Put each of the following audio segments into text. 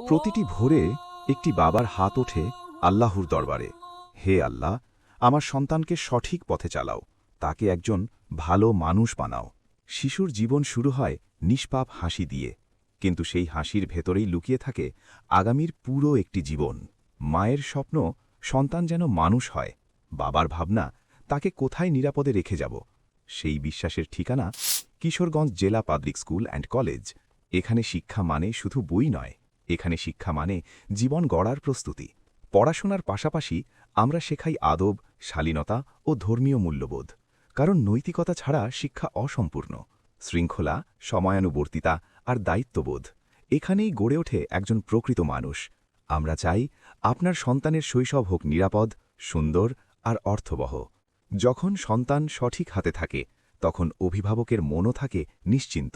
প্রতিটি ভোরে একটি বাবার হাত ওঠে আল্লাহর দরবারে, হে আল্লাহ, আমার সন্তানকে সঠিক পথে চালাও, তাকে একজন ভালো মানুষ বানাও। শিশুর জীবন শুরু হয় নিষ্পাপ হাসি দিয়ে, কিন্তু সেই হাসির ভেতরেই লুকিয়ে থাকে আগামীর পুরো একটি জীবন। মায়ের স্বপ্ন সন্তান যেন মানুষ হয়, বাবার ভাবনা তাকে কোথায় নিরাপদে রেখে যাব। সেই বিশ্বাসের ঠিকানা কিশোরগঞ্জ জেলা পাবলিক স্কুল অ্যান্ড কলেজ। এখানে শিক্ষা মানে শুধু বই নয়, এখানে শিক্ষা মানে জীবন গড়ার প্রস্তুতি। পড়াশোনার পাশাপাশি আমরা শেখাই আদব, শালীনতা ও ধর্মীয় মূল্যবোধ, কারণ নৈতিকতা ছাড়া শিক্ষা অসম্পূর্ণ। শৃঙ্খলা, সময়ানুবর্তিতা আর দায়িত্ববোধ, এখানেই গড়ে ওঠে একজন প্রকৃত মানুষ। আমরা চাই আপনার সন্তানের শৈশব হোক নিরাপদ, সুন্দর আর অর্থবহ। যখন সন্তান সঠিক হাতে থাকে, তখন অভিভাবকের মনও থাকে নিশ্চিন্ত।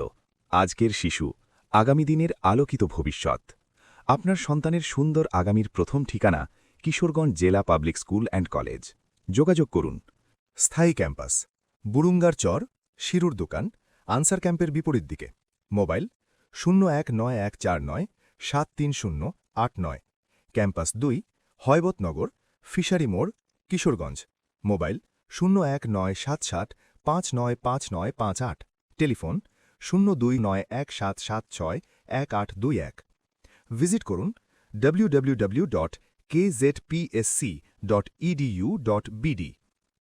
আজকের শিশু, আগামী দিনের আলোকিত ভবিষ্যৎ। আপনার সন্তানের সুন্দর আগামীর প্রথম ঠিকানা কিশোরগঞ্জ জেলা পাবলিক স্কুল অ্যান্ড কলেজ। যোগাযোগ করুন। স্থায়ী ক্যাম্পাস, বুরুঙ্গার চর, শিরুর দোকান, আনসার ক্যাম্পের বিপরীত দিকে। মোবাইল 0191473089। ক্যাম্পাস 2, হয়বতনগর, ফিশারি মোড়, কিশোরগঞ্জ। মোবাইল 019775955958। টেলিফোন 029177612821। ভিজিট করুন www.kzpsc.edu.bd।